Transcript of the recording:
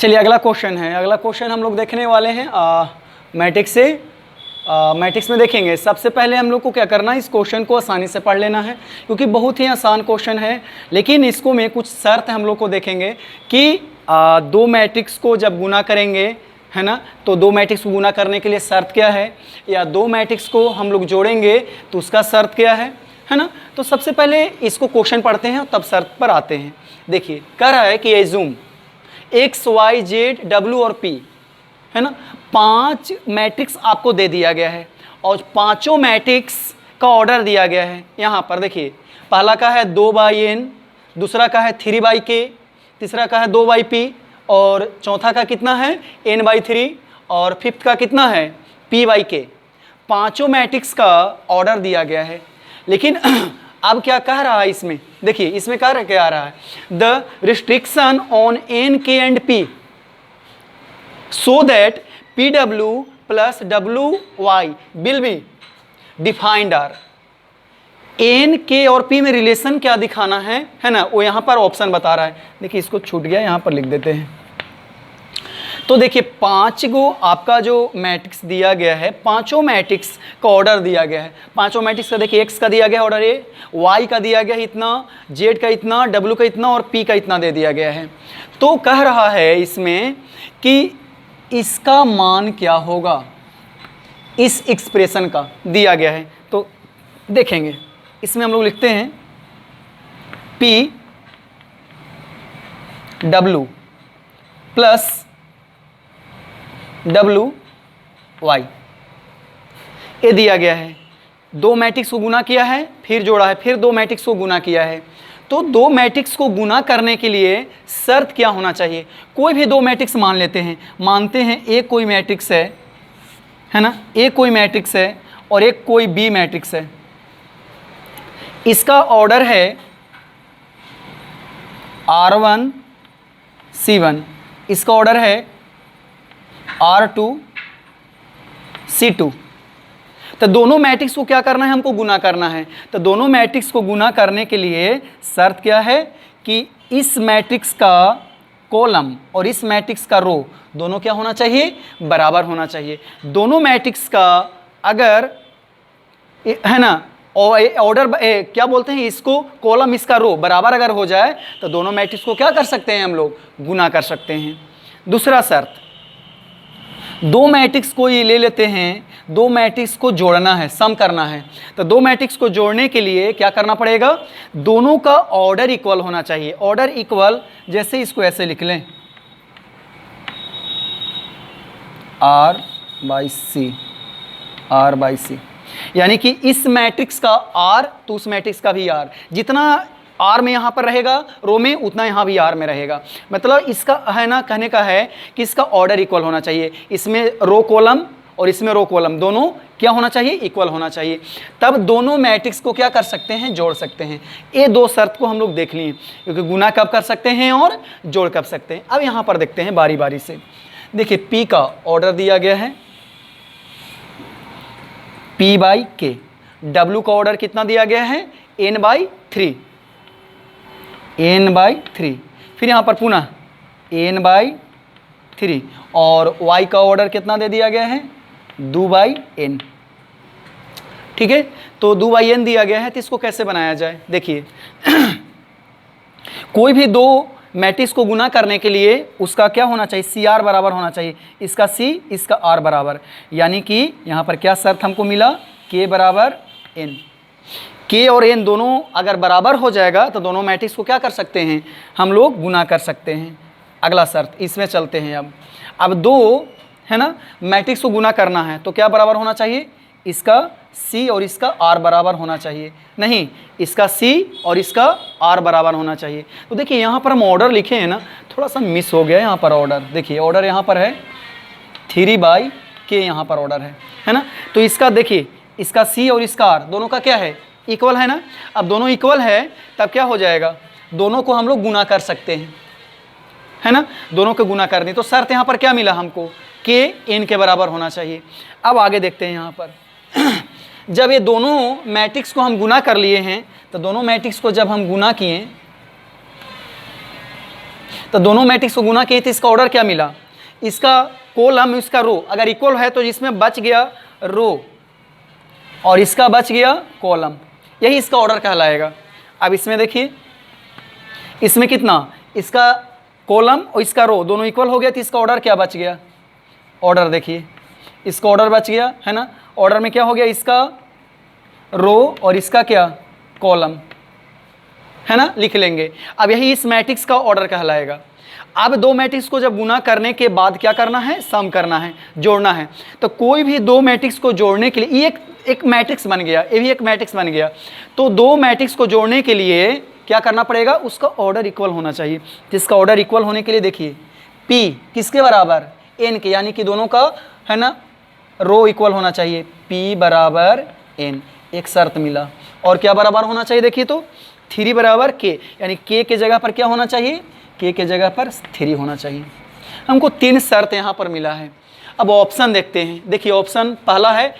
चलिए अगला क्वेश्चन है। अगला क्वेश्चन हम लोग देखने वाले हैं मैट्रिक्स से। मैट्रिक्स में देखेंगे। सबसे पहले हम लोग को क्या करना है, इस क्वेश्चन को आसानी से पढ़ लेना है क्योंकि बहुत ही आसान क्वेश्चन है। लेकिन इसको में कुछ शर्त हम लोग को देखेंगे कि दो मैट्रिक्स को जब गुना करेंगे, है ना, तो दो मैट्रिक्स को गुना करने के लिए शर्त क्या है, या दो मैट्रिक्स को हम लोग जोड़ेंगे तो उसका शर्त क्या है ना। तो सबसे पहले इसको क्वेश्चन पढ़ते हैं और तब शर्त पर आते हैं। देखिए कह रहा है कि assume X Y Z W और पी, है ना, 5 मैट्रिक्स आपको दे दिया गया है और पांचों मैट्रिक्स का ऑर्डर दिया गया है। यहाँ पर देखिए पहला का है 2/n, दूसरा का है 3/k, तीसरा का है 2/p और चौथा का कितना है n/3 और फिफ्थ का कितना है p/k। पांचों मैट्रिक्स का ऑर्डर दिया गया है। लेकिन अब क्या कह रहा है इसमें, देखिए इसमें क्या आ रहा है, the restriction on n k and p so that pw plus wy will be defined R. n k और p में रिलेशन क्या दिखाना है ना, वो यहाँ पर ऑप्शन बता रहा है। देखिए इसको छूट गया, यहाँ पर लिख देते हैं। तो देखिए 5 गो आपका जो मैट्रिक्स दिया गया है, पांचों मैट्रिक्स का ऑर्डर दिया गया है। पांचों मैट्रिक्स का देखिए x का दिया गया ऑर्डर ए, y का दिया गया इतना, z का इतना, w का इतना और p का इतना दे दिया गया है। तो कह रहा है इसमें कि इसका मान क्या होगा, इस एक्सप्रेशन का दिया गया है। तो देखेंगे इसमें हम लोग लिखते हैं p w प्लस WY ये दिया गया है। दो मैट्रिक्स को गुना किया है, फिर जोड़ा है, फिर दो मैट्रिक्स को गुना किया है। तो दो मैट्रिक्स को गुना करने के लिए शर्त क्या होना चाहिए, कोई भी दो मैट्रिक्स मान लेते हैं। मानते हैं एक कोई मैट्रिक्स है ना, एक कोई मैट्रिक्स है और एक कोई बी मैट्रिक्स है। इसका ऑर्डर है R1 C1, इसका ऑर्डर है R2 C2। तो दोनों मैट्रिक्स को क्या करना है, हमको गुना करना है। तो दोनों मैट्रिक्स को गुना करने के लिए शर्त क्या है कि इस मैट्रिक्स का कॉलम और इस मैट्रिक्स का रो दोनों क्या होना चाहिए, बराबर होना चाहिए। दोनों मैट्रिक्स का अगर है ना ऑर्डर क्या बोलते हैं इसको, कॉलम इसका रो बराबर अगर हो जाए तो दोनों मैट्रिक्स को क्या कर सकते हैं, हम लोग गुना कर सकते हैं। दूसरा शर्त, दो मैट्रिक्स को ये ले लेते हैं, दो मैट्रिक्स को जोड़ना है, सम करना है। तो दो मैट्रिक्स को जोड़ने के लिए क्या करना पड़ेगा, दोनों का ऑर्डर इक्वल होना चाहिए। ऑर्डर इक्वल जैसे इसको ऐसे लिख लें R/C, यानी कि इस मैट्रिक्स का R तो उस मैट्रिक्स का भी R, जितना R में यहाँ पर रहेगा रो में उतना यहाँ भी R में रहेगा। मतलब इसका है ना कहने का है कि इसका ऑर्डर इक्वल होना चाहिए। इसमें रो कॉलम और इसमें रो कॉलम दोनों क्या होना चाहिए, इक्वल होना चाहिए। तब दोनों मैट्रिक्स को क्या कर सकते हैं, जोड़ सकते हैं। ये दो शर्त को हम लोग देख लिए, क्योंकि गुना कब कर सकते हैं और जोड़ कब सकते हैं। अब यहाँ पर देखते हैं बारी बारी से। देखिए P का ऑर्डर दिया गया है P/K, W का ऑर्डर कितना दिया गया है N/3, फिर यहाँ पर पुनः N/3 और Y का ऑर्डर कितना दे दिया गया है 2/n। ठीक है, तो 2/n दिया गया है। तो इसको कैसे बनाया जाए, देखिए कोई भी दो मैट्रिक्स को गुना करने के लिए उसका क्या होना चाहिए, CR बराबर होना चाहिए। इसका C इसका R बराबर, यानी कि यहाँ पर क्या शर्त हमको मिला, K बराबर N। K और N दोनों अगर बराबर हो जाएगा तो दोनों मैट्रिक्स को क्या कर सकते हैं, हम लोग गुना कर सकते हैं। अगला शर्त इसमें चलते हैं। अब दो है ना मैट्रिक्स को गुना करना है तो क्या बराबर होना चाहिए, इसका C और इसका R बराबर होना चाहिए। नहीं, इसका C और इसका R बराबर होना चाहिए। तो देखिए यहाँ पर हम ऑर्डर लिखे हैं ना, थोड़ा सा मिस हो गया यहाँ पर ऑर्डर। देखिए ऑर्डर यहाँ पर है 3/K, यहाँ पर ऑर्डर है ना। तो इसका देखिए इसका C और इसका R दोनों का क्या है, इक्वल है ना। अब दोनों इक्वल है तब क्या हो जाएगा, दोनों को हम लोग गुना कर सकते हैं, है ना। दोनों को गुना करनी, तो शर्त यहाँ पर क्या मिला हमको, K N के बराबर होना चाहिए। अब आगे देखते हैं यहाँ पर जब ये दोनों मैट्रिक्स को हम गुना कर लिए हैं, तो दोनों मैट्रिक्स को जब हम गुना किए, तो दोनों मैट्रिक्स को गुना किए तो इसका ऑर्डर क्या मिला, इसका कॉलम इसका रो अगर इक्वल है तो इसमें बच गया रो और इसका बच गया कॉलम, यही इसका ऑर्डर कहलाएगा। अब इसमें देखिए, इसमें कितना, इसका कॉलम और इसका रो दोनों इक्वल हो गया तो इसका ऑर्डर क्या बच गया, ऑर्डर देखिए इसका ऑर्डर बच गया है ना। ऑर्डर में क्या हो गया, इसका रो और इसका क्या कॉलम है ना, लिख लेंगे। अब यही इस मैट्रिक्स का ऑर्डर कहलाएगा। अब दो मैट्रिक्स को जब गुना करने के बाद क्या करना है, सम करना है, जोड़ना है। तो कोई भी दो मैट्रिक्स को जोड़ने के लिए, ये एक मैट्रिक्स बन गया, ये भी एक मैट्रिक्स बन गया। तो दो मैट्रिक्स को जोड़ने के लिए क्या करना पड़ेगा, उसका ऑर्डर इक्वल होना चाहिए। जिसका ऑर्डर इक्वल होने के लिए देखिए P किसके बराबर, N के, यानी कि दोनों का है ना रो इक्वल होना चाहिए। P बराबर N, एक शर्त मिला। और क्या बराबर होना चाहिए, देखिए तो 3 बराबर K, यानी K के जगह पर क्या होना चाहिए, K के जगह पर 3 होना चाहिए। हमको 3 शर्त यहाँ पर मिला है। अब ऑप्शन देखते हैं। देखिए ऑप्शन पहला है